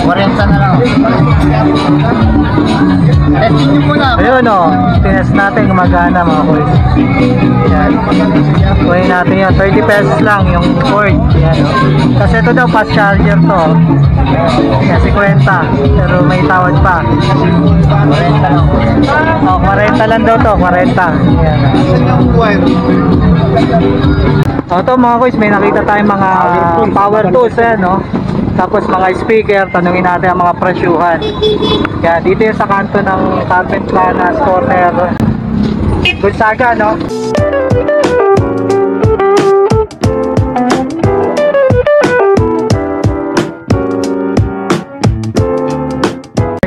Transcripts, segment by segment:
40 na lang. Testing nyo muna. Ayun o, test natin gumagana mga boys. Yan. Kuhin natin yan, 30 pesos lang yung cord. Yan o. Kasi ito daw fast charger to. Yan, 50. Pero may tawad pa. 40 lang. O, 40 lang daw to, 40. Yan. O, ito mga boys, may nakita tayong mga power tools eh, no? Tapos mga speaker, tanungin natin ang mga presyuhan. Yan, dito yung sa kanto ng Carpet Planas Corner Gonzaga, no?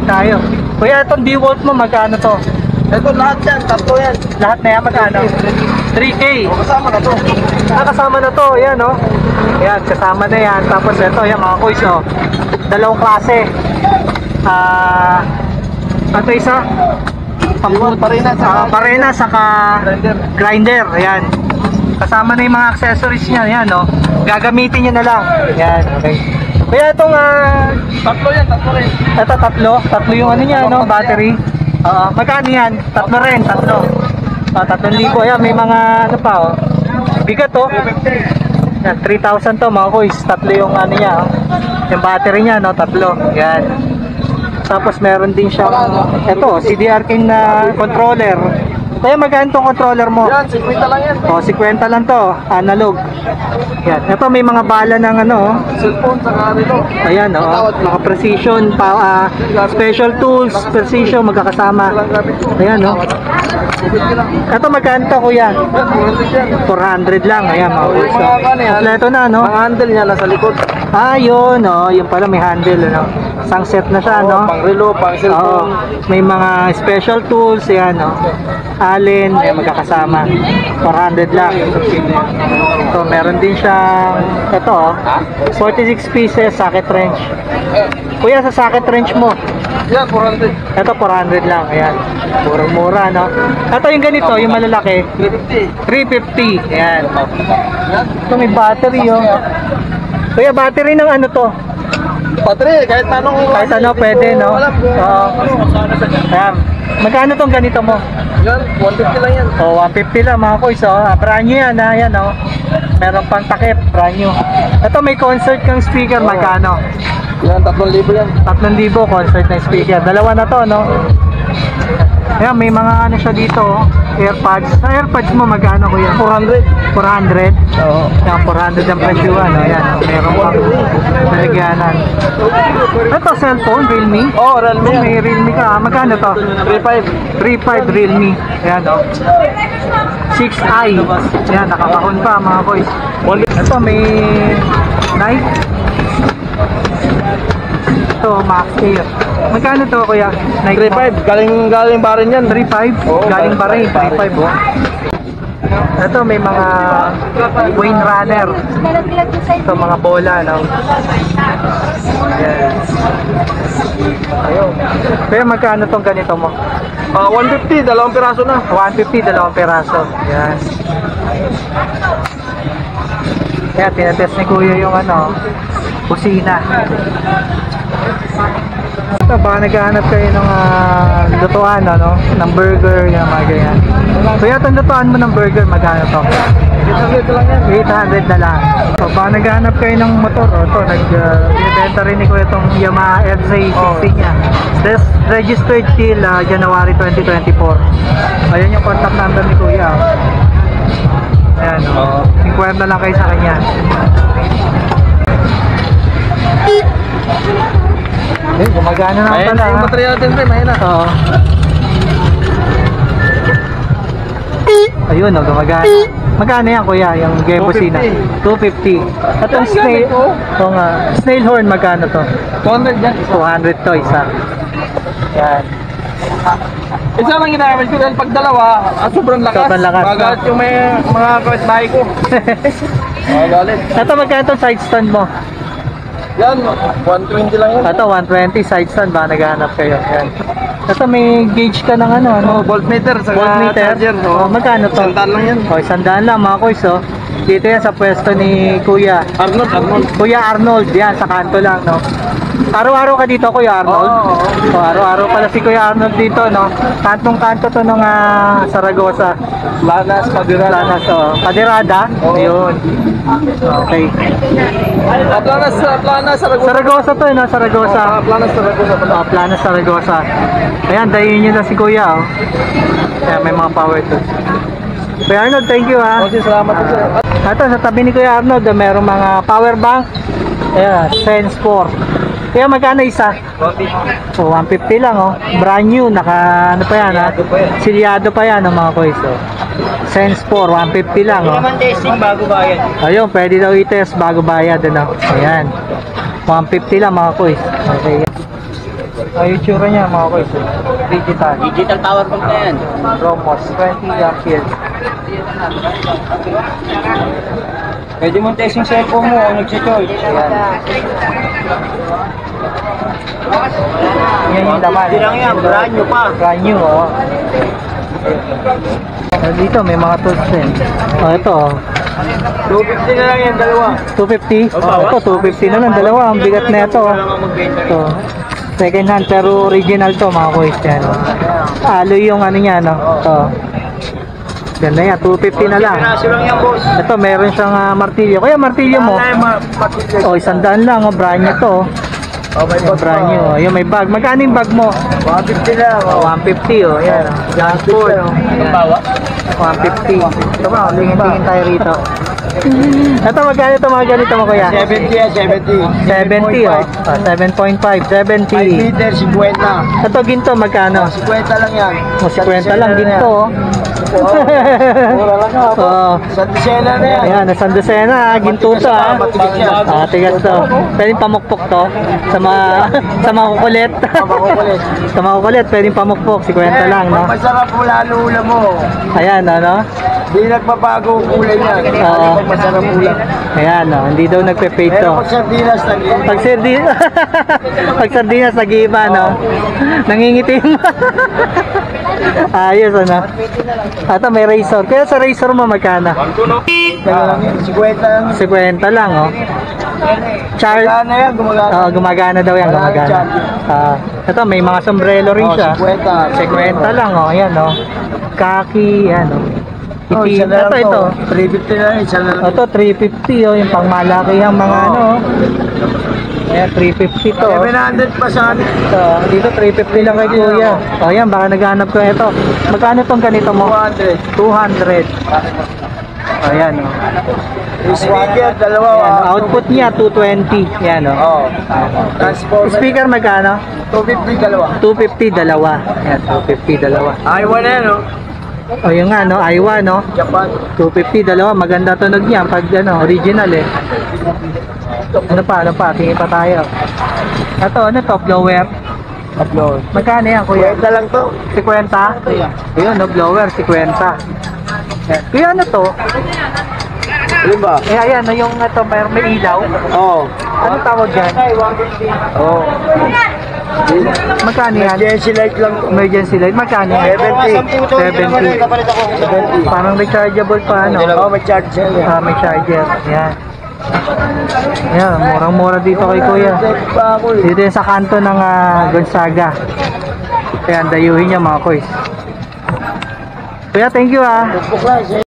Tayo. Kuya, itong DeWalt mo, magkano to? Ito lahat yan, tatlo yan. Lahat na yan, magkano? 3K. Kasama na to. Kasama na to, yan no. Yan, kasama na yan. Tapos ito, yan mga kuys, oh. Dalawang klase. Ito isa. Parena saka grinder. Yan. Kasama na yung mga accessories niya, yan no. Gagamitin niyo na lang. Yan, okay. Kaya itong Tatlo yan, tatlo rin. ito tatlo yung ano niya, no, battery. Magkano yan? Tatlo rin, tatlo. 3,000. Ayan, may mga ano pa, oh. Bigat, oh. Yan, 3,000 to, mga kuys. Tatlo yung ano niya, oh. Yung battery niya, no, tatlo. Yan. Tapos meron din siyang, ito, CDR King na controller. Kaya magkano tong controller mo? Yan, 50 lang yan. O, 50 lang to, analog. Yan. Ito, may mga bala ng ano, oh. Cellphone, saka relo. Ayan, oh. Mga precision, special tools, precision, magkakasama. Ayan, oh. Ito, magkano to, kuya? 400 lang. Ayan, mga kuya. Kompleto na, no? Ang handle niya nasa likod. Yun, oh. Yung pala may handle, ano? Isang set na siya, no? Pang relo, pang cellphone. May mga special tools, ayan, no? Allen, ayan, magkakasama. 400 lang. So, meron din siyang, ito, oh. 46 pieces, socket wrench. Kuya, sa socket wrench mo, Yan, 400. ito 400 lang, ayan. Murang-mura, no? Ito yung ganito, yung malalaki, 350. 350, ayan. Ito may battery, oh. Kuya, battery ng ano to? Battery, kahit anong... Kahit ano, pwede, no? Oo. Ayan. Magkano tong ganito mo? Yan, 150 lang yan. 150 lang, mga kuys, oh. Brand new yan, ayan, oh. Meron pang takip, brand new. Ito, may concert kang speaker, magkano? Yan, 3,000 yan. 3,000 concert na speaker. Dalawa na to, no? Ayan, may mga ano siya dito, oh. AirPods. Sa AirPods mo, magkano kuya? 400. 400? Oo. Ayan, 400 ang presyo, ano? Ayan, oh. Meron pang nalagyanan. Ito, cellphone, Realme? Oh, Realme yan. May Realme ka. Magkano to? 3,500. 3.5 Realme. Ayan, oh. 6i. Ayan, nakakahon pa, mga boys. Ito, may knife. Ito, Max Air. Magkano to, kuya? 3,500. Galing ba rin yan? 3.5? Oo, Galing pa rin, 3.5, oh. Ito, may mga Wayne Runner. Ito, mga bola, no? Ayan. Ayun. Kaya magkano tong ganito mo? 150, dalawang piraso na. 150, dalawang peraso. Ayan. Kaya tinatest ni kuya yung ano, kusina. Ito, baka naghahanap kayo ng lutuan, ano? Ng burger, yung mga ganyan. So, itong lutuan mo ng burger, magkano to? 800 lang yan. 800 na lang. So, baka naghahanap kayo ng motor, ito, nag-ibenta rin ni kuya itong Yamaha FZ60 niya. This registered till January 2024. Ayan yung contact number ni kuya. Ayan, oh. Inquire na lang kayo sa kanya. Eh, gumagana na Ayun, pala. yung material natin, pre, mahina. Oo. Ayun, oh, gumagana. Magkano yan, kuya, yung game busina? 250. At yung snail, snail horn, magkano to? 200 yan. 200 to, isa. Yan. Isa lang ginamit ko dahil pag dalawa, sobrang lakas. Sobrang lakas, Magalit no? yung may mga kapitbahay ko. Magalit. Ito, magkano to side stand mo? Yan, 120 lang yan. Ito, 120 side stand, baka naghahanap kayo. Yan. Ito, may gauge ka ng ano, Voltmeter, saka voltmeter. charger. Oh, magkano to? 100 lang yan. Oh, 100 lang, mga kuys, oh. Dito yan sa pwesto ni Kuya. Kuya Arnold, yan sa kanto lang, no? Araw-araw ka dito, Kuya Arnold? Oo. Araw-araw pala si Kuya Arnold dito, no? Kantong-kanto to ng Saragosa. Lanas, Padirada. Planas, oh. Kaderada? Oo. Yun. Okay. Planas, Saragosa. Saragosa to, no? Saragosa. Planas, Saragosa. Planas Saragosa. Ayan, dayin nyo na si Kuya, oh. Ayan, may mga power tools. Kuya Arnold, thank you, ha? Okay, salamat po, sir. Ito, sa tabi ni Kuya Arnold, merong mga power bank. Ayan, Sense 4. Kaya magkano isa? So, 150 lang, oh. Brand new, ano pa yan, ha? Silyado pa yan, mga koys, oh. Sense 4, 150 lang, oh. Naman testing bago bayad. Ayun, pwede daw i-test bago bayad, ano? Ayan. 150 lang, mga koys. Okay. Ay, yung tsura niya, mga koys, oh. Digital. Digital power bank na yan. Romos, 20 amperes. Pwede mo testing cellphone mo kung nag-charge. Ayan. Yan yung laman. Hindi lang yan, brand new pa. Brand new, oh. Dito, may mga tools din. Oh, ito, oh. 250 na lang yan, dalawa. 250? Oh, ito, 250 na lang. Dalawa, ang bigat na ito, oh. Ito. Second hand, pero original to, mga kuys yan. Alloy yung ano niya, no? Ito. Ganda yan, 250 na lang. Pinaso lang yan, boss. Ito, meron siyang martilyo. Kaya martilyo mo? Oh, 100 lang, oh. Brand new to, oh. Brand new, oh. Yung may bag. Magkano yung bag mo? 150 lang. Oh, 150, oh. Yan, oh. Jansport, oh. Anong bawa? 150. Ito ba, tingin tayo rito. Ito, magkano ito mga ganito mo, kuya? 70 yan, 70. 70, oh. 7.5, 70. 5 meter, 50. Ito, ginto, magkano? 50 lang yan. O, 50 lang, ginto, oh. Mura lang nga. Oh. Sa Dicena na yan. Ayan, nasa dosena, ginto to, ah. Matigas yan. Tigas to. Pwedeng pamukpok to. Sa mga, sa mga kukulit. Makukulit. Sa mga kukulit, pwedeng pamukpok. 50 lang, no? Masarap mo lalo ulam mo. Ayan, ano? Di nagbabago ang kulay niya. Oo. Pag masarap ulam. Ayan, no? Hindi daw nagpe-fade to. Pero pag sardinas, Pag sardinas, pag sardinas nag-iiba, no? Nangingitim. Ayos, ano? Ito, may razor. Kaya sa razor mo, magkano? 50 lang. 50 lang, oh. Charge. Gumagana yan, gumagana. Gumagana daw yan, gumagana. Ito, may mga sombrero rin siya. 50. 50 lang, oh. Ayan, oh. Kaki, yan, oh. Isa na lang Ito, ito. 350 na lang, isa na lang. Ito, 350, oh. Yung pangmalaki ang mga, ano, oh. Ayan, 350 to, oh. 700 pa sa amin. Ito, dito 350 lang kay kuya. O yan, baka naghanap ko ito. Magkano tong ganito mo? 200. 200. O yan, o. Speaker, dalawa. Ayan, output niya 220. Yan, o. Oo. Transport. Speaker magkano? 250, dalawa. 250 dalawa. Yan, 250 dalawa. Iwan na yan, no? O yung nga, no, Aiwa, no? Japan. 250 dalawa. Maganda tunog niya pag ano, original eh. Ano pa? Tingin pa tayo. Ito, ano to? Blower. Upload. Magkano yan, kuya? Kwenta lang to. 50? Ayun, no, blower, 50. Kuya, ano to? Ano ba? Eh, ayan, no, yung ito, may ilaw. Oo. Ano tawag yan? Oo. Magkano yan? Emergency light lang to. Emergency light. Magkano yan? 70. 70. Parang rechargeable pa, ano? Oo, may charge yan. May charger. Yan. Yan, murang-mura dito kay kuya. Pa ako eh. Dito yan sa kanto ng Gonzaga. Kaya dayuhin niya mga koys. Kuya, thank you, ah. Bukla,